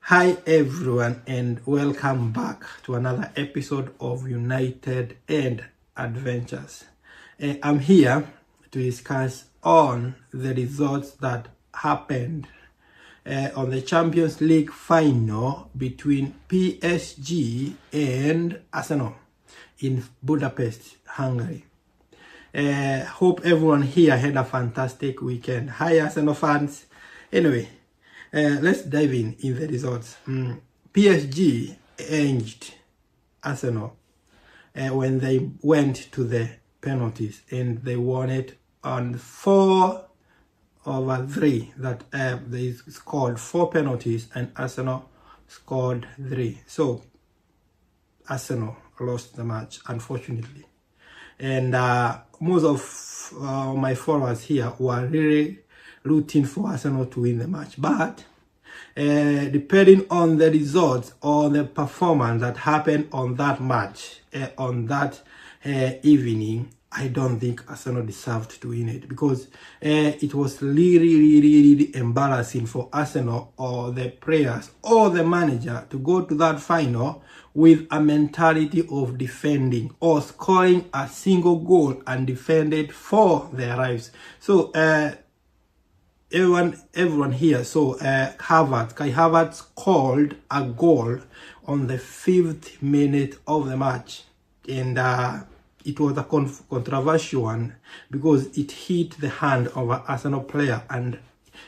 Hi everyone, and welcome back to another episode of United and Adventures. I'm here to discuss on the results that happened on the Champions League final between PSG and Arsenal in Budapest, Hungary. Hope everyone here had a fantastic weekend. Hi Arsenal fans. Anyway, let's dive in the results. PSG edged Arsenal when they went to the penalties, and they won it on 4/3. That they scored 4 penalties and Arsenal scored 3. So Arsenal lost the match, unfortunately. And most of my followers here were really rooting for Arsenal to win the match. But depending on the results or the performance that happened on that match, on that evening, I don't think Arsenal deserved to win it, because it was really embarrassing for Arsenal or the players or the manager to go to that final with a mentality of defending or scoring a single goal and defended for their lives. So everyone here, so Kai Havertz scored a goal on the 5th minute of the match, and it was a controversial one because it hit the hand of an Arsenal player, and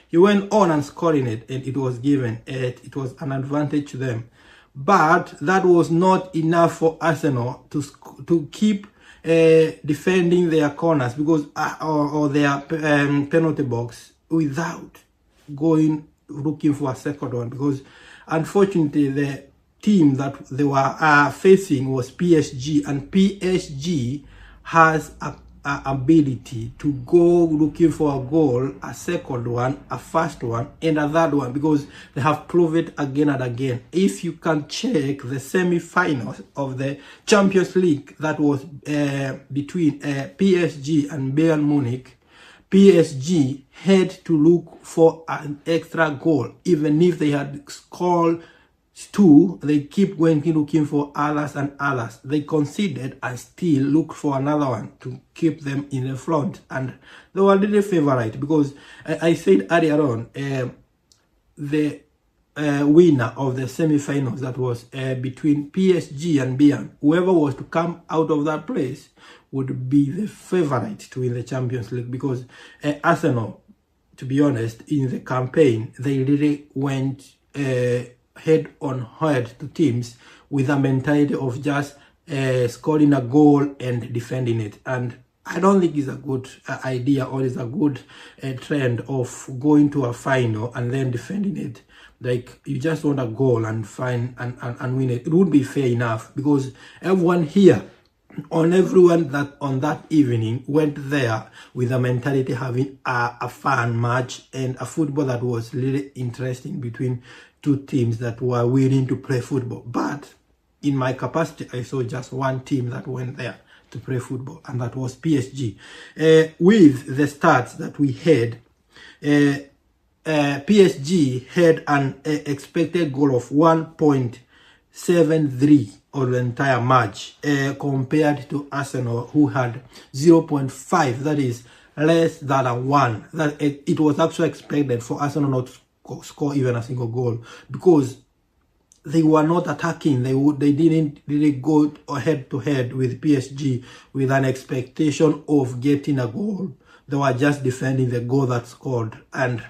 he went on and scoring it, and it was given. It was an advantage to them. But that was not enough for Arsenal to keep defending their corners, because or their penalty box, without looking for a second one, because unfortunately the team that they were facing was PSG, and PSG has a ability to go looking for a goal, a second one, a first one, and a third one, because they have proved it again and again. If you can check the semi-finals of the Champions League that was between PSG and Bayern Munich, PSG had to look for an extra goal. Even if they had scored 2, they keep going looking for others and others. They conceded and still looked for another one to keep them in the front, and they were really favorite, because I said earlier on, the winner of the semi-finals that was between PSG and Bayern, whoever was to come out of that place would be the favorite to win the Champions League, because Arsenal, to be honest, in the campaign, they really went head on head to teams with a mentality of just scoring a goal and defending it. And I don't think it's a good idea, or it's a good trend of going to a final and then defending it. Like, you just want a goal and and win it. It would be fair enough, because everyone here, everyone that on that evening went there with a mentality having a fun match and a football that was really interesting between two teams that were willing to play football. But in my capacity, I saw just one team that went there to play football, and that was PSG. With the stats that we had, PSG had an expected goal of 1.73 on the entire match, compared to Arsenal, who had 0.5. That is less than a 1. That it was actually expected for Arsenal not to score even a single goal, because they were not attacking. They didn't really go head to head with PSG with an expectation of getting a goal. They were just defending the goal that scored. And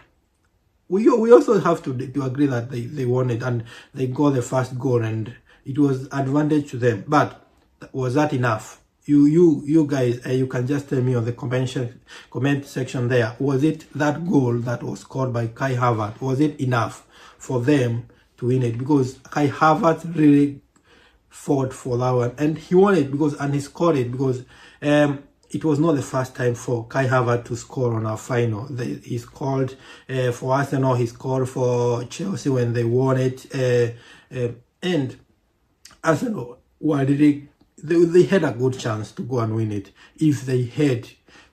we also have to agree that they won it, and they got the first goal, and it was advantage to them. But was that enough? You guys, you can just tell me on the comment section there. Was it that goal that was scored by Kai Havertz? Was it enough for them to win it? Because Kai Havertz really fought for that one, and he won it and he scored it, because it was not the first time for Kai Havertz to score on our final. He scored for Arsenal, he scored for Chelsea when they won it, and Arsenal were really, they had a good chance to go and win it if they had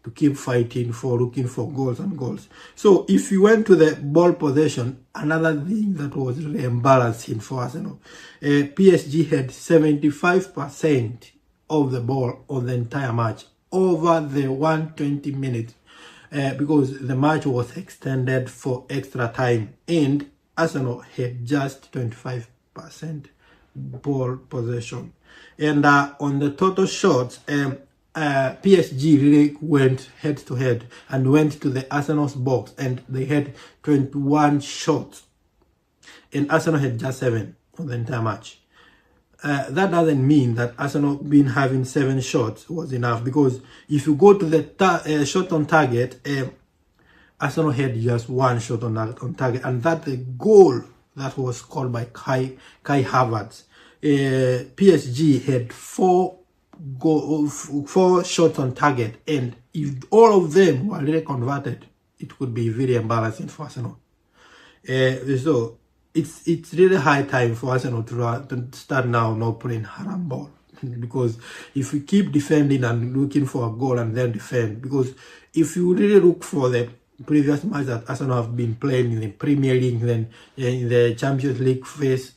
to keep fighting for looking for goals and goals. So if you went to the ball possession, another thing that was really embarrassing for Arsenal, PSG had 75% of the ball on the entire match over the 120 minutes because the match was extended for extra time, and Arsenal had just 25% ball possession. And on the total shots, PSG really went head to head and went to the Arsenal's box, and they had 21 shots, and Arsenal had just 7 on the entire match. That doesn't mean that Arsenal being having 7 shots was enough, because if you go to the shot on target, Arsenal had just 1 shot on target, and that the goal that was scored by Kai Havertz. PSG had 4 shots on target, and if all of them were really converted, it could be very embarrassing for Arsenal. So it's really high time for Arsenal to start now not playing haram ball, because if we keep defending and looking for a goal and then defend, because if you really look for the previous match that Arsenal have been playing in the Premier League, then in the Champions League phase,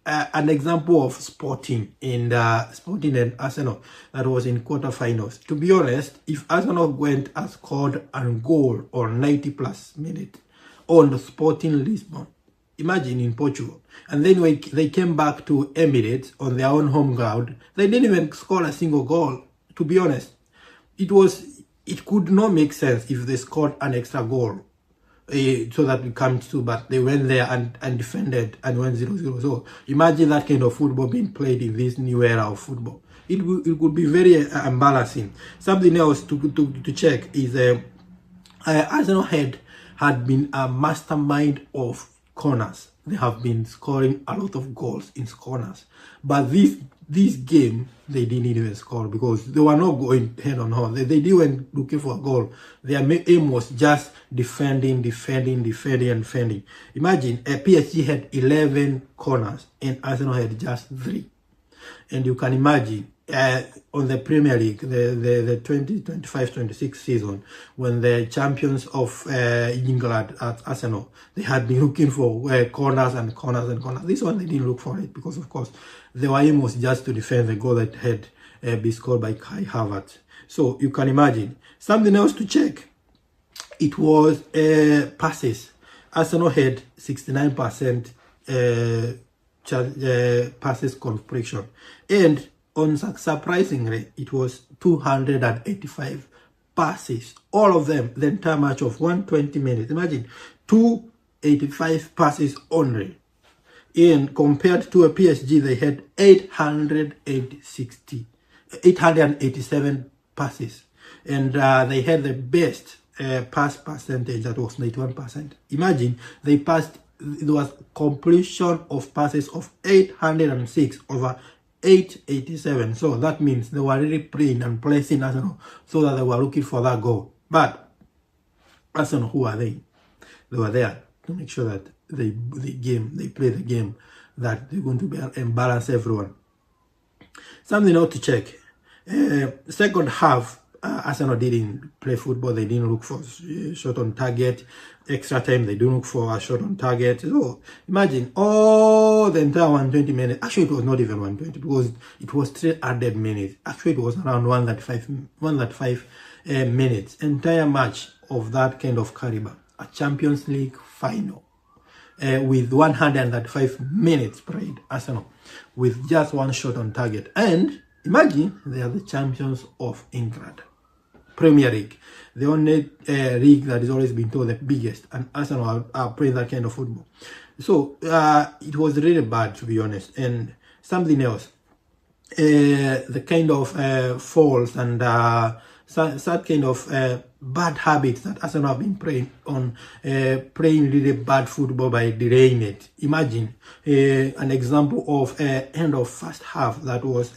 an example of Sporting and Arsenal that was in quarterfinals. To be honest, if Arsenal went and scored a goal on 90 plus minutes on the Sporting Lisbon, imagine in Portugal, and then when they came back to Emirates on their own home ground, they didn't even score a single goal. To be honest, it could not make sense if they scored an extra goal. So that we come to, but they went there and defended and went 0-0. So imagine that kind of football being played in this new era of football. It would be very embarrassing. Something else to check is Arsenal had been a mastermind of corners. They have been scoring a lot of goals in corners, but this game they didn't even score, because they were not going head on head. They didn't looking for a goal. Their aim was just defending. Imagine PSG had 11 corners and Arsenal had just 3, and you can imagine on the Premier League, the 2025-26 season, when the champions of England at Arsenal, they had been looking for corners and corners and corners. This one they didn't look for it, because of course their aim was just to defend the goal that had been scored by Kai Havertz. So you can imagine. Something else to check, it was passes. Arsenal had 69% passes completion, and surprisingly, it was 285 passes, all of them, the entire match of 120 minutes. Imagine 285 passes only. And compared to a PSG, they had 887 passes, and they had the best pass percentage, that was 91%. Imagine they passed. There was completion of passes of 806 over 887. So that means they were really praying and placing Arsenal so that they were looking for that goal. But Arsenal, who are they? They were there to make sure that they play the game that they're going to embarrass everyone. Something else to check. Second half, Arsenal didn't play football. They didn't look for shot on target. Extra time, they didn't look for a shot on target. So imagine all the entire 120 minutes. Actually, it was not even 120, because it was 3 added minutes. Actually, it was around 135 minutes. Entire match of that kind of caliber, a Champions League final, with 135 minutes played. Arsenal with just 1 shot on target, and imagine they are the champions of England. Premier League, the only league that has always been told the biggest, and Arsenal are playing that kind of football. So it was really bad, to be honest. And something else, the kind of falls and that kind of bad habits that Arsenal have been playing really bad football by delaying it. Imagine an example of end of first half, that was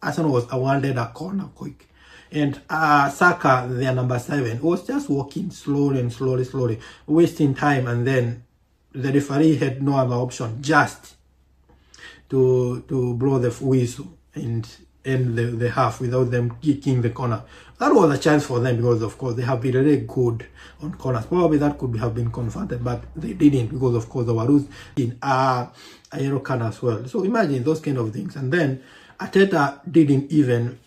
Arsenal was awarded a corner quick, and Saka, their number 7, was just walking slowly, wasting time, and then the referee had no other option just to blow the whistle, and end the half without them kicking the corner. That was a chance for them because, of course, they have been really good on corners. Probably that could have been converted, but they didn't because, of course, the Warus in a yellow card as well. So imagine those kind of things. And then Arteta didn't even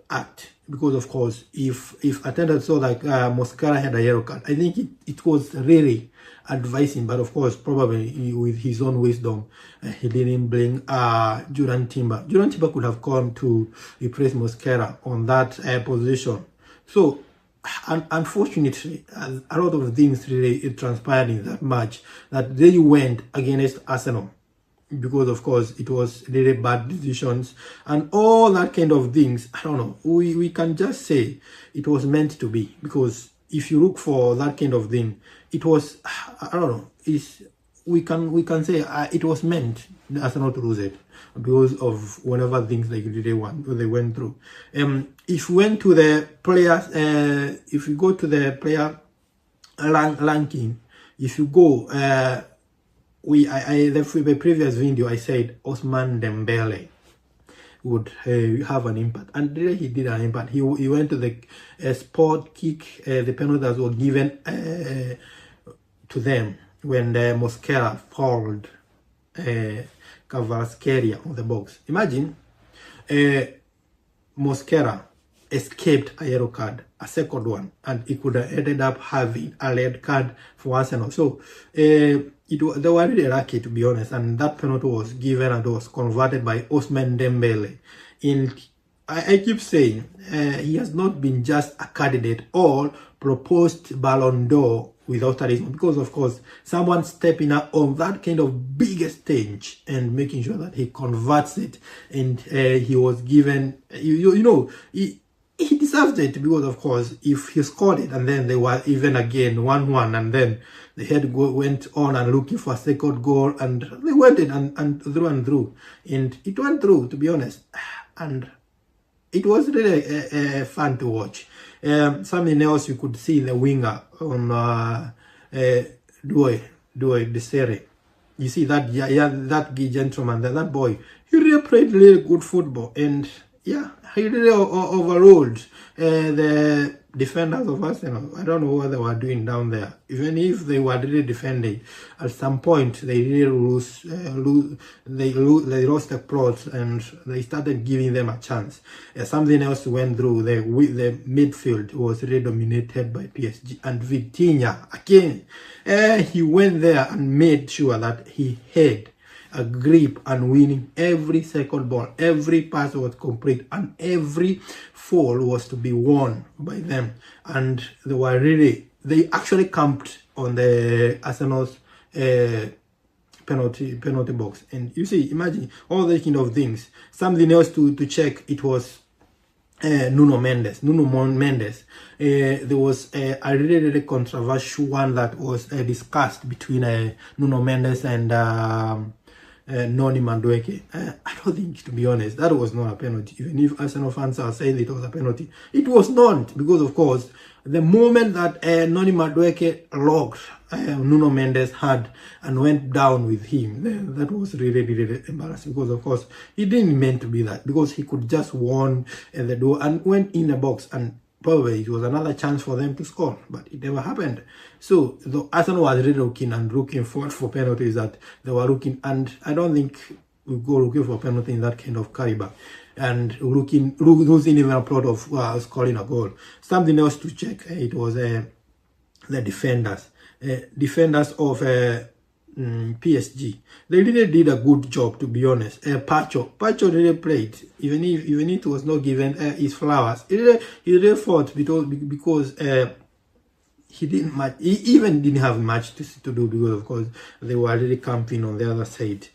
act because, of course, if Arteta saw like Mosquera had a yellow card, I think it was really advising, but of course, probably with his own wisdom, he didn't bring Jordan Timber. Jordan Timber could have come to replace Mosquera on that position. So, unfortunately, a lot of things really transpired in that match that they went against Arsenal because, of course, it was really bad decisions and all that kind of things. I don't know. We can just say it was meant to be because if you look for that kind of thing, it was, I don't know, we can say it was meant Arsenal to lose it because of whatever things they went through. If we went to the players, if you go to the player ranking, if you go, the previous video I said Ousmane Dembele would have an impact, and he did an impact. He went to the sport kick, the penalty that was given to them when Mosquera fouled Kvaratskhelia on the box. Imagine Mosquera escaped a yellow card, a second one, and he could have ended up having a red card for Arsenal. So they were really lucky, to be honest, and that penalty was given and was converted by Ousmane Dembele. I keep saying he has not been just a candidate or proposed Ballon d'Or without a reason, because of course someone stepping up on that kind of biggest stage and making sure that he converts it, and he was given, he deserves it because of course if he scored it and then they were even again 1-1 and then the head went on and looking for a second goal and they went in and through and it went through, to be honest, and it was really fun to watch. Something else you could see the winger on Doué Desere. You see that that gentleman, that boy, he really played really good football, and yeah, he really overruled the defenders of Arsenal. I don't know what they were doing down there. Even if they were really defending, at some point they really they lost the plot and they started giving them a chance. Something else went through. The midfield was really dominated by PSG, and Vitinha again. He went there and made sure that he had a grip and winning every second ball. Every pass was complete and every fall was to be won by them. And they actually camped on the Arsenal's penalty box. And you see, imagine all these kind of things. Something else to check, it was Nuno Mendes. There was a really controversial one that was discussed between Nuno Mendes and Noni Madueke. I don't think, to be honest, that was not a penalty. Even if Arsenal fans are saying it was a penalty, it was not, because of course the moment that Noni Madueke locked Nuno Mendes' hand and went down with him, that was really embarrassing, because of course he didn't mean to be that, because he could just warn the door and went in the box, and probably it was another chance for them to score, but it never happened. So the Arsenal was really looking forward for penalties that they were looking, and I don't think we go looking for penalty in that kind of caliber and losing even a plot of scoring a goal. Something else to check, it was the defenders of PSG. They really did a good job, to be honest. Pacho really played, even if it was not given his flowers. He really fought because he didn't have much to do, because of course they were really camping on the other side.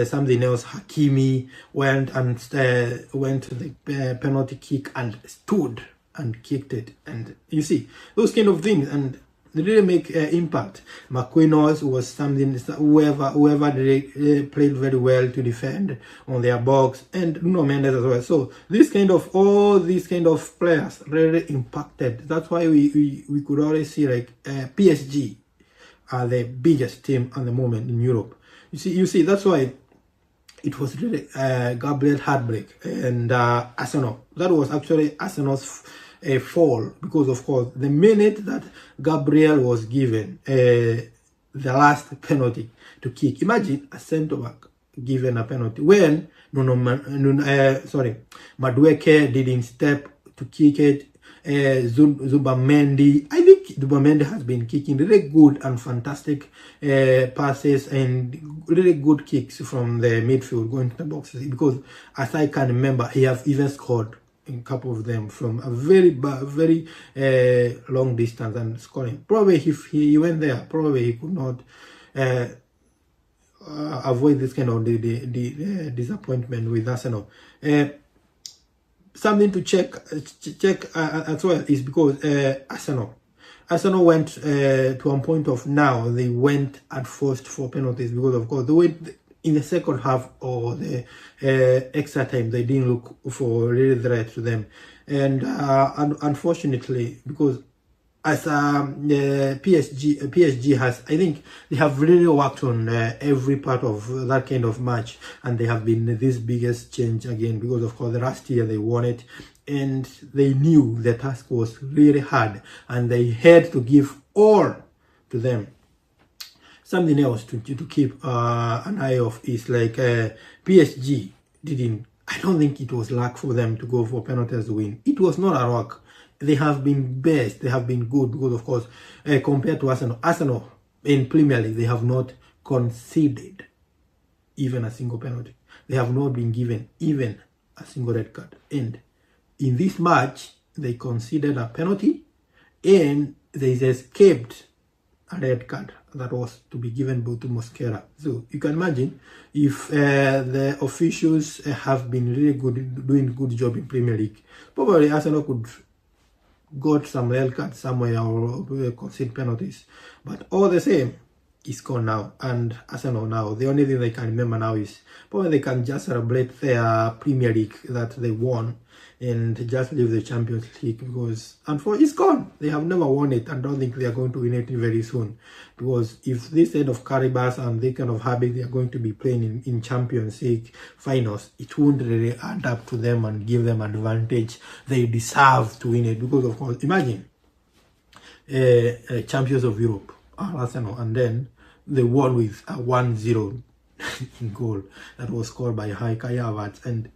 Something else, Hakimi went to the penalty kick and stood and kicked it, and you see those kind of things, and they really make impact. McQuinn's was something, whoever played very well to defend on their box, and Nuno Mendes as well. So all these kind of players really impacted. That's why we could always see like PSG are the biggest team at the moment in Europe. You see that's why it was really Gabriel heartbreak, and Arsenal. That was actually Arsenal's fall, because of course the minute that Gabriel was given the last penalty to kick, imagine a centre back given a penalty when Madueke didn't step to kick it. Zubamendi, I think Zubamendi has been kicking really good and fantastic passes and really good kicks from the midfield going to the boxes, because as I can remember, he has even scored in a couple of them from a very long distance and scoring. Probably if he went there, probably he could not avoid this kind of the disappointment with Arsenal. Something to check as well is because Arsenal went to a point of now they went at first for penalties, because of course they went in the second half or the extra time. They didn't look for really threat to them, and unfortunately, because as PSG has, I think they have really worked on every part of that kind of match, and they have been this biggest change again, because of course the last year they won it, and they knew the task was really hard, and they had to give all to them. Something else to keep an eye of is like PSG didn't. I don't think it was luck for them to go for penalties to win. It was not a luck. They have been best. They have been good, because of course, compared to Arsenal in Premier League, they have not conceded even a single penalty. They have not been given even a single red card. And in this match, they conceded a penalty, and they escaped a red card that was to be given to Mosquera. So you can imagine if the officials have been really good, doing good job in Premier League, probably Arsenal could got some red cards somewhere or concede penalties. But all the same, it's gone now, and Arsenal now, the only thing they can remember now is probably they can just celebrate their Premier League that they won and just leave the Champions League, because it's gone. They have never won it, and don't think they are going to win it very soon, because if this kind of caribas and this kind of habit they are going to be playing in Champions League finals, it won't really add up to them and give them advantage. They deserve to win it, because of course, imagine champions of Europe are Arsenal, and then they won with a 1-0 goal that was scored by Kai Havertz, and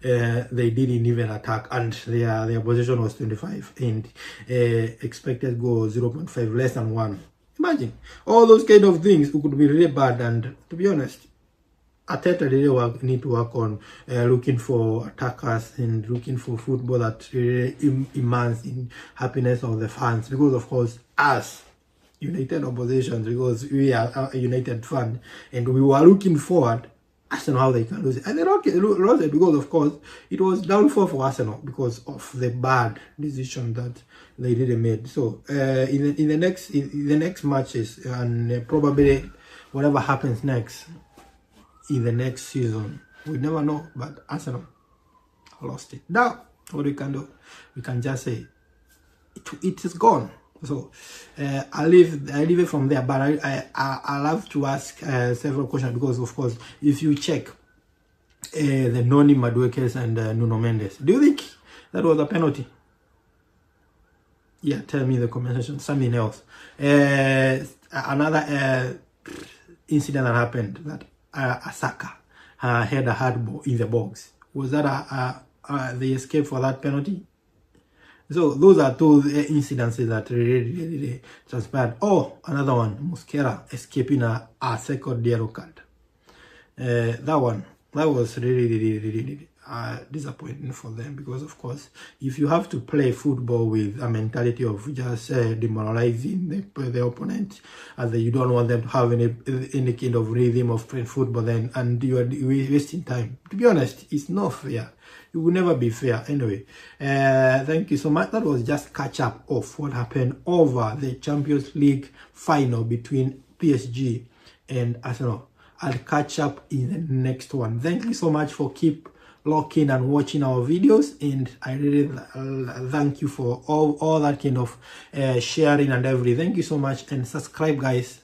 they didn't even attack, and their possession was 25, and expected goal 0.5, less than 1. Imagine all those kind of things could be really bad. And to be honest, Arteta really need to work on looking for attackers and looking for football that really immerses in happiness of the fans, because of course, as United oppositions, because we are a United fan, and we were looking forward Arsenal how they can lose it, and they lost it because of course it was downfall for Arsenal because of the bad decision that they didn't make. So in the next matches, and probably whatever happens next in the next season, we never know, but Arsenal lost it. Now what we can do, we can just say it is gone. So I leave it from there, but I love to ask several questions, because of course if you check the Noni, Madueke and Nuno Mendes, do you think that was a penalty? Yeah, tell me in the comment section. Something else, another incident that happened, that Asaka had a hard ball in the box. Was that the escape for that penalty? So those are two incidences that really transpired. Oh, another one, Mosquera escaping a second yellow card. That was really disappointing for them, because of course, if you have to play football with a mentality of just demoralizing the opponent, and you don't want them to have any kind of rhythm of playing football, then, and you are wasting time. To be honest, it's not fair. It will never be fair. Anyway, thank you so much. That was just catch up of what happened over the Champions League final between PSG and Arsenal. I'll catch up in the next one. Thank you so much for keep looking and watching our videos, and I really thank you for all that kind of sharing and everything. Thank you so much, and subscribe guys.